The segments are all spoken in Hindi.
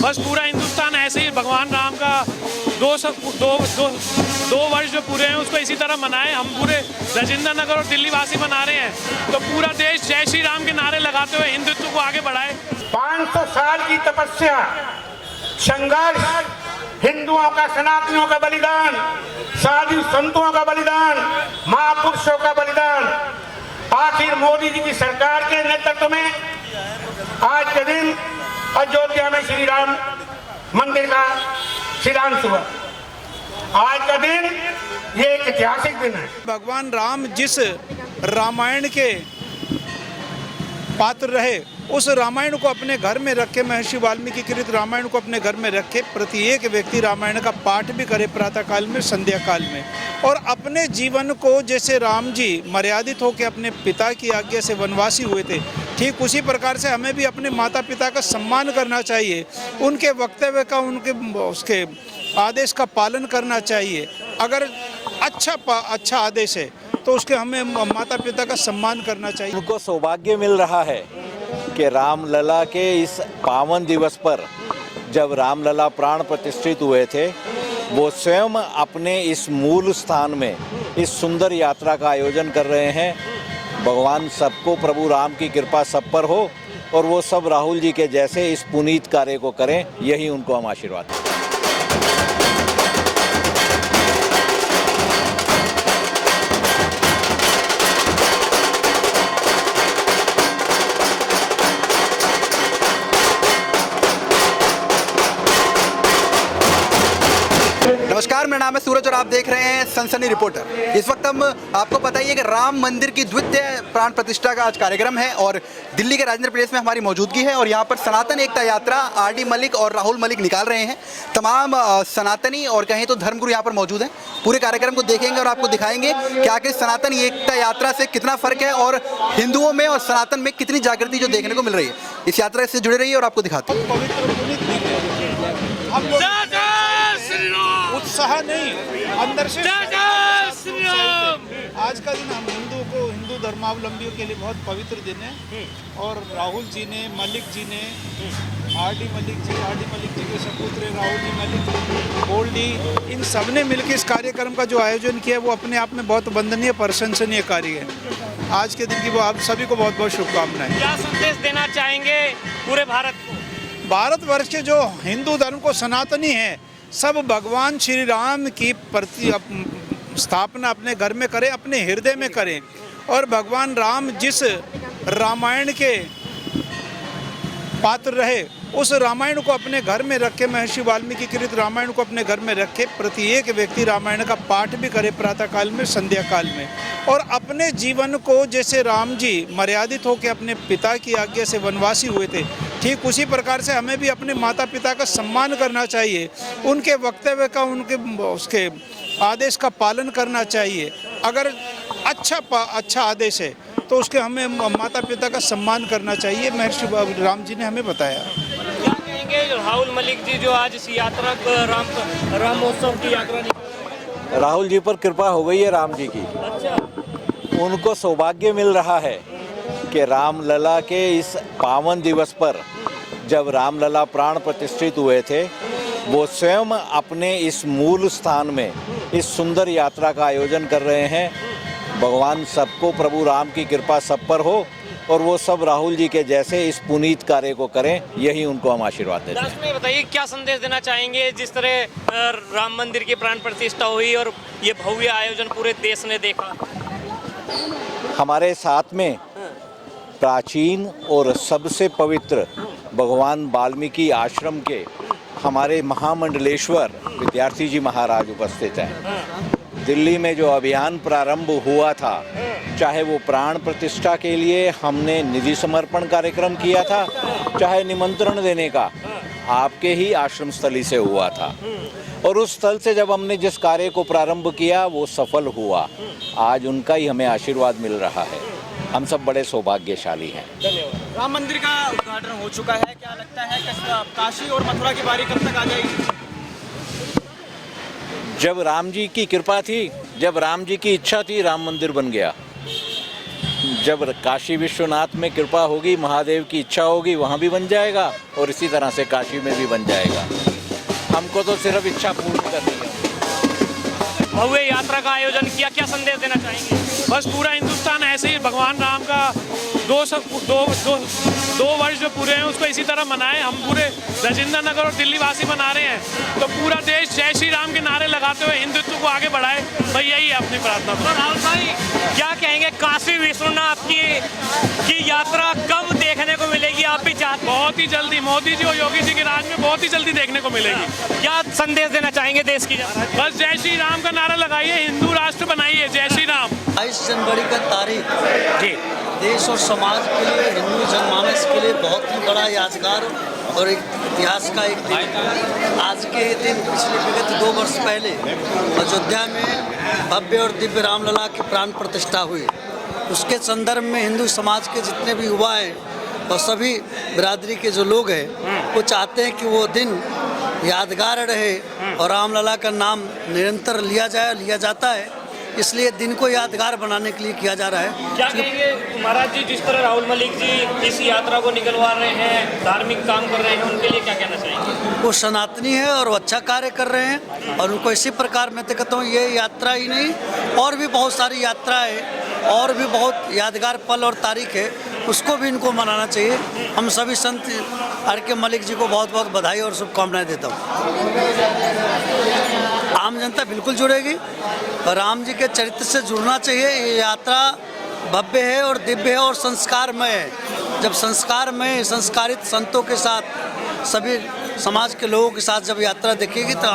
बस पूरा हिंदुस्तान ऐसे ही भगवान राम का 2 वर्ष जो पूरे हैं उसको इसी तरह मनाएं। हम पूरे राजेंद्र नगर और दिल्ली वासी मना रहे हैं, तो पूरा देश जय श्री राम के नारे लगाते हुए हिंदुत्व को आगे बढ़ाए। 500 साल की तपस्या, संघर्ष, हिंदुओं का, सनातनियों का बलिदान, साधु संतों का बलिदान, महापुरुषों का बलिदान, आखिर मोदी जी की सरकार के नेतृत्व में आज के दिन अयोध्या में श्री राम मंदिर का शिलान्यास हुआ। आज का दिन ये एक ऐतिहासिक दिन है। भगवान राम जिस रामायण के पात्र रहे, उस रामायण को अपने घर में रखे, महर्षि वाल्मीकि कृत रामायण को अपने घर में रखे प्रत्येक व्यक्ति रामायण का पाठ भी करे प्रातः काल में, संध्या काल में, और अपने जीवन को जैसे राम जी मर्यादित होकर अपने पिता की आज्ञा से वनवासी हुए थे, ठीक उसी प्रकार से हमें भी अपने माता पिता का सम्मान करना चाहिए, उनके वक्तव्य का, उसके आदेश का पालन करना चाहिए। अगर अच्छा आदेश है तो उसके हमें माता पिता का सम्मान करना चाहिए। उनको सौभाग्य मिल रहा है कि रामलला के इस पावन दिवस पर जब रामलला प्राण प्रतिष्ठित हुए थे, वो स्वयं अपने इस मूल स्थान में इस सुंदर यात्रा का आयोजन कर रहे हैं। भगवान सबको, प्रभु राम की कृपा सब पर हो और वो सब राहुल जी के जैसे इस पुनीत कार्य को करें, यही उनको हम आशीर्वाद दें। नमस्कार, मेरा नाम है सूरज और आप देख रहे हैं सनसनी रिपोर्टर। इस वक्त हम आपको पता ही है कि राम मंदिर की द्वितीय प्राण प्रतिष्ठा का आज कार्यक्रम है और दिल्ली के राजेंद्र प्लेस में हमारी मौजूदगी है और यहाँ पर सनातन एकता यात्रा आरडी मलिक और राहुल मलिक निकाल रहे हैं। तमाम सनातनी और कहें तो धर्मगुरु यहाँ पर मौजूद हैं। पूरे कार्यक्रम को देखेंगे और आपको दिखाएंगे कि आखिर सनातन एकता यात्रा से कितना फ़र्क है और हिंदुओं में और सनातन में कितनी जागृति जो देखने को मिल रही है। इस यात्रा से जुड़े रहिए और आपको दिखाते हैं। उत्साह नहीं, अंदर से आज का दिन हम हिंदू धर्मावलंबियों के लिए बहुत पवित्र दिन है और राहुल जी ने, मलिक जी ने, आरडी मलिक जी के सपुत्र राहुल जी मलिक, गोल्डी, इन सब ने मिलकर इस कार्यक्रम का जो आयोजन किया वो अपने आप में बहुत वंदनीय, प्रशंसनीय कार्य है। आज के दिन की वो आप सभी को बहुत बहुत शुभकामनाएं। क्या संदेश देना चाहेंगे पूरे भारत को? भारतवर्ष के जो हिंदू धर्म को सनातनी है, सब भगवान श्री राम की स्थापना अपने घर में करें, अपने हृदय में करें, और भगवान राम जिस रामायण के पात्र रहे, उस रामायण को अपने घर में रखे, महर्षि वाल्मीकि कृत रामायण को अपने घर में रखे प्रत्येक व्यक्ति रामायण का पाठ भी करे प्रातः काल में, संध्या काल में, और अपने जीवन को जैसे राम जी मर्यादित होकर अपने पिता की आज्ञा से वनवासी हुए थे, ठीक उसी प्रकार से हमें भी अपने माता पिता का सम्मान करना चाहिए, उनके वक्तव्य का, उसके आदेश का पालन करना चाहिए। अगर अच्छा आदेश है तो उसके हमें माता पिता का सम्मान करना चाहिए, महर्षि राम जी ने हमें बताया। क्या कहेंगे राहुल मलिक जी जो आज इस यात्रा राम महोत्सव की यात्रा राहुल जी पर कृपा हो गई है राम जी की। उनको सौभाग्य मिल रहा है कि रामलला के इस पावन दिवस पर जब रामलला प्राण प्रतिष्ठित हुए थे, वो स्वयं अपने इस मूल स्थान में इस सुंदर यात्रा का आयोजन कर रहे हैं। भगवान सबको, प्रभु राम की कृपा सब पर हो और वो सब राहुल जी के जैसे इस पुनीत कार्य को करें, यही उनको हम आशीर्वाद देते हैं। लास्ट में बताइए, क्या संदेश देना चाहेंगे जिस तरह राम मंदिर की प्राण प्रतिष्ठा हुई और ये भव्य आयोजन पूरे देश ने देखा? हमारे साथ में प्राचीन और सबसे पवित्र भगवान वाल्मीकि आश्रम के हमारे महामंडलेश्वर विद्यार्थी जी महाराज उपस्थित हैं। दिल्ली में जो अभियान प्रारंभ हुआ था, चाहे वो प्राण प्रतिष्ठा के लिए हमने निधि समर्पण कार्यक्रम किया था, चाहे निमंत्रण देने का आपके ही आश्रम स्थली से हुआ था, और उस स्थल से जब हमने जिस कार्य को प्रारंभ किया वो सफल हुआ। आज उनका ही हमें आशीर्वाद मिल रहा है। हम सब बड़े सौभाग्यशाली हैं। धन्यवाद। राम मंदिर का उद्घाटन हो चुका है, क्या लगता है काशी और मथुरा की बारी कब तक आ जाएगी? जब राम जी की कृपा थी, जब राम जी की इच्छा थी, राम मंदिर बन गया। जब काशी विश्वनाथ में कृपा होगी, महादेव की इच्छा होगी, वहाँ भी बन जाएगा और इसी तरह से काशी में भी बन जाएगा। हमको तो सिर्फ इच्छा पूर्ण करनी है। भव्य यात्रा का आयोजन किया, क्या संदेश देना चाहेंगे? बस पूरा हिंदुस्तान ऐसे ही भगवान राम का दो वर्ष जो पूरे हैं उसको इसी तरह मनाएं। हम पूरे राजेंद्र नगर और दिल्ली वासी मना रहे हैं, तो पूरा देश जय श्री राम के नारे लगाते हुए हिंदुत्व को आगे बढ़ाए। भाई यही है अपनी प्रार्थना। तो राहुल भाई क्या कहेंगे, काशी विश्वनाथ की यात्रा कब देखने को मिलेगी? आप भी चाहते? बहुत ही जल्दी, मोदी जी और योगी जी के राज में बहुत ही जल्दी देखने को मिलेगी। क्या संदेश देना चाहेंगे देश की? बस जय श्री राम का नारा लगाइए, हिंदू राष्ट्र बनाइए, जय श्री राम। 22 जनवरी का तारीख जी देश और समाज के लिए, हिंदू जनमानस के लिए बहुत ही बड़ा यादगार और एक इतिहास का एक दिन। आज के दिन पिछले विगत 2 वर्ष पहले अयोध्या में भव्य और दिव्य रामलला की प्राण प्रतिष्ठा हुई। उसके संदर्भ में हिंदू समाज के जितने भी युवा हैं और सभी बिरादरी के जो लोग हैं वो चाहते हैं कि वो दिन यादगार रहे और रामलला का नाम निरंतर लिया जाता है। इसलिए दिन को यादगार बनाने के लिए किया जा रहा है। क्या कहेंगे महाराज जी, जिस तरह राहुल मलिक जी इस यात्रा को निकलवा रहे हैं, धार्मिक काम कर रहे हैं, उनके लिए क्या कहना चाहेंगे? वो सनातनी है और अच्छा कार्य कर रहे हैं और उनको इसी प्रकार मैं तो कहता हूँ ये यात्रा ही नहीं और भी बहुत सारी यात्राएं और भी बहुत यादगार पल और तारीख है, उसको भी इनको मनाना चाहिए। हम सभी संत आर.के. मलिक जी को बहुत बहुत बधाई और शुभकामनाएं देता हूँ। आम जनता बिल्कुल जुड़ेगी और राम जी के चरित्र से जुड़ना चाहिए। ये यात्रा भव्य है और दिव्य है और संस्कारमय है। जब संस्कारमय संस्कारित संतों के साथ सभी समाज के लोगों के साथ जब यात्रा देखेगी तो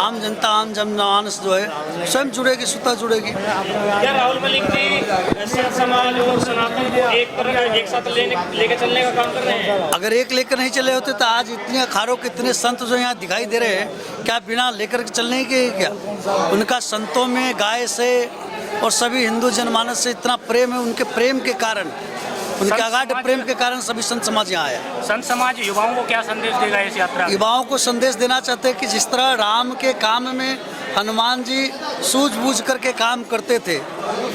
आम जनता, आम जनमानस जो है स्वयं जुड़ेगी, स्वतः जुड़ेगी। क्या राहुल मलिक जी संत समाज और सनातन को एक साथ लेकर चलने का काम कर रहे हैं? अगर एक लेकर नहीं चले होते तो आज इतने अखाड़ों के इतने संत जो यहाँ दिखाई दे रहे हैं, क्या बिना लेकर चलने के क्या? उनका संतों में गाय से और सभी हिंदू जनमानस से इतना प्रेम है, उनके प्रेम के कारण, उनके अगाध प्रेम के कारण सभी संत समाज यहाँ आया। संत समाज युवाओं को क्या संदेश देगा इस यात्रा? युवाओं को संदेश देना चाहते हैं कि जिस तरह राम के काम में हनुमान जी सूझबूझ करके काम करते थे,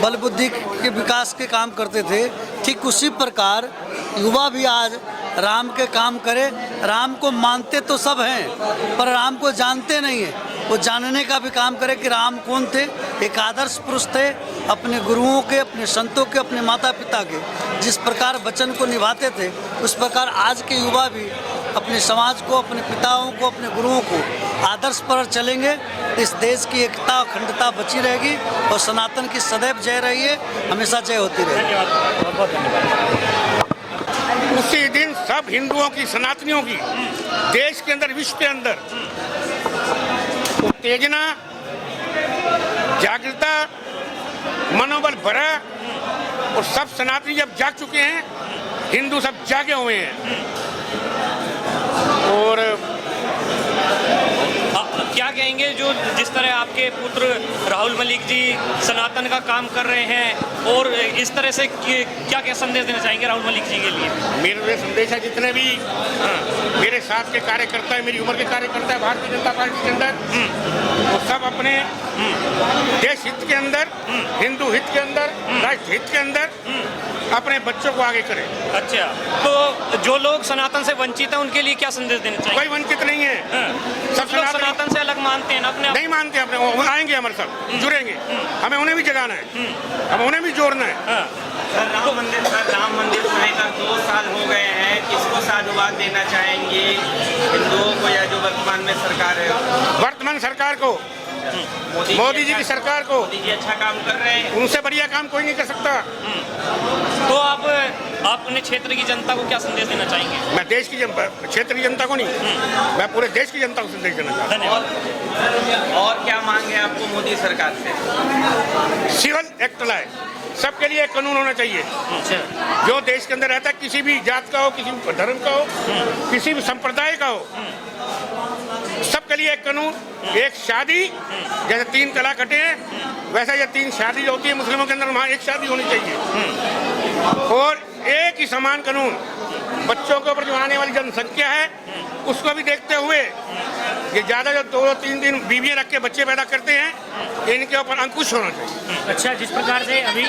बल बुद्धि के विकास के काम करते थे, ठीक उसी प्रकार युवा भी आज राम के काम करे। राम को मानते तो सब हैं पर राम को जानते नहीं हैं। वो जानने का भी काम करे कि राम कौन थे। एक आदर्श पुरुष थे, अपने गुरुओं के, अपने संतों के, अपने माता पिता के जिस प्रकार वचन को निभाते थे, उस प्रकार आज के युवा भी अपने समाज को, अपने पिताओं को, अपने गुरुओं को आदर्श पर चलेंगे। इस देश की एकता अखंडता बची रहेगी और सनातन की सदैव जय रही है, हमेशा जय होती रहेगी। उसी दिन सब हिंदुओं की, सनातनियों की देश के अंदर, विश्व के अंदर उत्तेजना, जागृता, मनोबल भरा और सब सनातनी जब जाग चुके हैं, हिंदू सब जागे हुए हैं। और क्या कहेंगे जो जिस तरह आपके पुत्र राहुल मलिक जी सनातन का काम कर रहे हैं और इस तरह से क्या क्या संदेश देना चाहेंगे राहुल मलिक जी के लिए? मेरा संदेश है जितने भी मेरे साथ के कार्यकर्ता है, मेरी उम्र के कार्यकर्ता है भारतीय जनता पार्टी के अंदर, वो सब अपने देश हित के अंदर, हिंदू हित के अंदर, राष्ट्र हित के अंदर अपने बच्चों को आगे करें। अच्छा, तो जो लोग सनातन से वंचित हैं उनके लिए क्या संदेश देना चाहिए? कोई वंचित नहीं है, सब सनातन से अलग मानते हैं ना अपने? नहीं मानते अपने, वो आएंगे हमारे साथ, जुड़ेंगे। हमें उन्हें भी जगाना है, हमें उन्हें भी जोड़ना है। सर राम मंदिर बनाकर 2 साल हो गए हैं, किसको साधुवाद देना चाहेंगे, हिंदुओं को या जो वर्तमान में सरकार है? वर्तमान सरकार को, मोदी जी की सरकार को। मोदी जी अच्छा काम कर रहे हैं, उनसे बढ़िया काम कोई नहीं कर सकता। तो आप अपने क्षेत्र की जनता को क्या संदेश देना चाहेंगे? मैं देश की क्षेत्र की जनता को नहीं, मैं पूरे देश की जनता को संदेश देना चाहता हूँ। और क्या मांगे आपको मोदी सरकार से? सिविल एक्ट लाए, सबके लिए एक कानून होना चाहिए। जो देश के अंदर रहता है, किसी भी जात का हो, किसी भी धर्म का हो, किसी भी संप्रदाय का हो, सबके लिए एक कानून। एक शादी, जैसे 3 तलाक हटे हैं, वैसे ये 3 शादी होती है मुस्लिमों के अंदर, वहाँ एक शादी होनी चाहिए। और एक ही समान कानून बच्चों के ऊपर जो आने वाली जनसंख्या है उसको भी देखते हुए, ये ज़्यादा जो 2-3 बीवियाँ रख के बच्चे पैदा करते हैं, इनके ऊपर अंकुश होना चाहिए। अच्छा, जिस प्रकार से अभी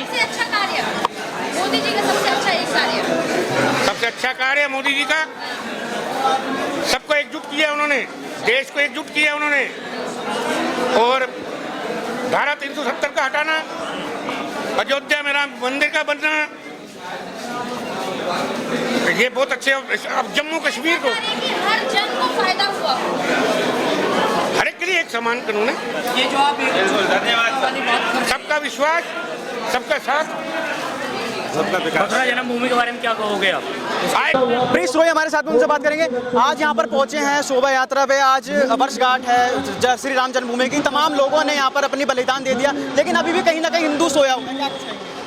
मोदी जी का सबसे अच्छा एक कार्य? सबसे अच्छा कार्य मोदी जी का, सबको एकजुट किया उन्होंने, देश को एकजुट किया उन्होंने। और धारा 370 का हटाना, अयोध्या में राम मंदिर का बनना, ये बहुत अच्छे। अब जम्मू कश्मीर को हर जन को फायदा हुआ, हर एक के लिए एक समान कानून है। ये जो आप धन्यवाद। सबका विश्वास, सबका साथ, सबका विकास। मथुरा जन्मभूमि के बारे में क्या कहोगे आप? प्रिंस रोय हमारे साथ में, उनसे बात करेंगे। आज यहाँ पर पहुंचे हैं शोभा यात्रा पे, आज वर्षगांठ है श्री राम जन्मभूमि की। तमाम लोगों ने यहाँ पर अपनी बलिदान दे दिया, लेकिन अभी भी कहीं ना कहीं हिंदू सोया हुआ है।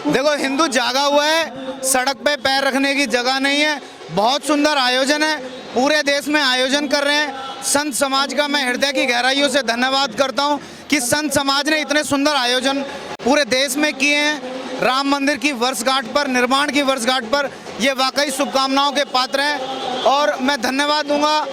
देखो, हिंदू जागा हुआ है, सड़क पे पैर रखने की जगह नहीं है। बहुत सुंदर आयोजन है, पूरे देश में आयोजन कर रहे हैं। संत समाज का मैं हृदय की गहराइयों से धन्यवाद करता हूं कि संत समाज ने इतने सुंदर आयोजन पूरे देश में किए हैं। राम मंदिर की वर्षगांठ पर, निर्माण की वर्षगांठ पर ये वाकई शुभकामनाओं के पात्र हैं। और मैं धन्यवाद दूंगा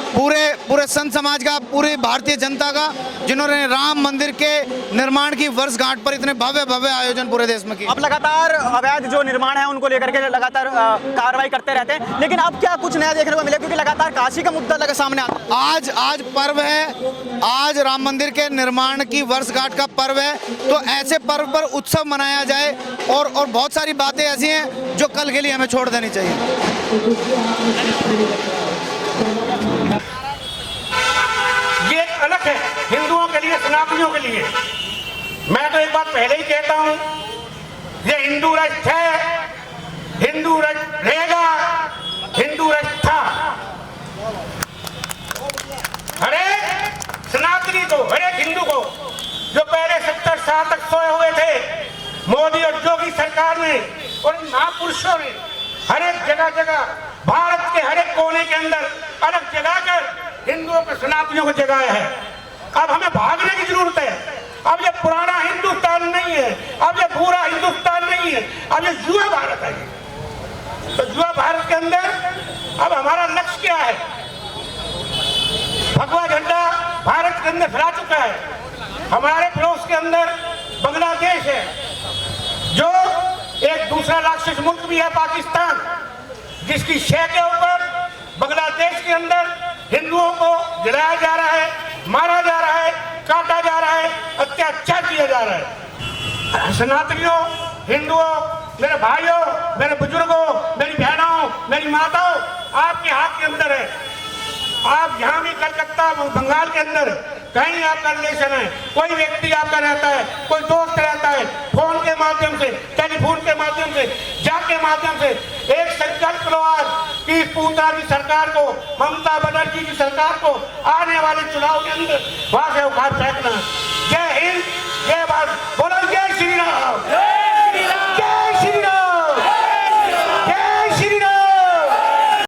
पूरे संत समाज का, पूरी भारतीय जनता का, जिन्होंने राम मंदिर के निर्माण की वर्षगांठ पर इतने भव्य आयोजन पूरे देश में किया। अब लगातार अवैध जो निर्माण है उनको लेकर के लगातार कार्रवाई करते रहते हैं, लेकिन अब क्या कुछ नया देखने को मिला, क्योंकि लगातार काशी का मुद्दा सामने आता है। आज पर्व है, आज राम मंदिर के निर्माण की वर्षगांठ का पर्व है, तो ऐसे पर्व पर उत्सव मनाया जाए। और बहुत सारी बातें ऐसी हैं जो कल के लिए हमें छोड़ देनी चाहिए। ये अलग है हिंदुओं के लिए, सनातनियों के लिए। मैं तो एक बात पहले ही कहता हूं, ये हिंदू राष्ट्र है, हिंदू राष्ट्र रहेगा, हिंदू राष्ट्र था। हर एक सनातनी को, हर एक हिंदू को, जो पहले 70 साल तक सोए हुए थे, मोदी और योगी सरकार ने और इन महापुरुषों ने हर एक जगह भारत के हर एक कोने के अंदर अलग जगह कर हिंदुओं को, सनातनियों को जगाया है। अब हमें भागने की जरूरत है। अब ये पुराना हिंदुस्तान नहीं है, अब ये पूरा हिंदुस्तान नहीं है, अब ये युवा भारत है। तो युवा भारत के अंदर अब हमारा लक्ष्य क्या है? भगवा झंडा भारत के अंदर फैला चुका है। हमारे पड़ोस के अंदर बांग्लादेश है, जो एक दूसरा राक्षस मुल्क भी है, पाकिस्तान, जिसकी शह के ऊपर बांग्लादेश के अंदर हिंदुओं को जलाया जा रहा है, मारा जा रहा है, काटा जा रहा है, अत्याचार किया जा रहा है। सनातनियों, हिंदुओं, मेरे भाइयों, मेरे बुजुर्गों, मेरी बहनों, मेरी माताओं, आपके हाथ के अंदर है। आप यहाँ भी कलकत्ता, बंगाल के अंदर कहीं आपका रिलेशन है, कोई व्यक्ति आपका रहता है, कोई दोस्त रहता है, फोन के माध्यम से, टेलीफोन के माध्यम से, जाके माध्यम से एक संकल्प लो आज कि इस पूतना की सरकार को, ममता बनर्जी की सरकार को आने वाले चुनाव के अंदर वहां से उखाड़ फेंकना। जय हिंद, जय भारत, बोलो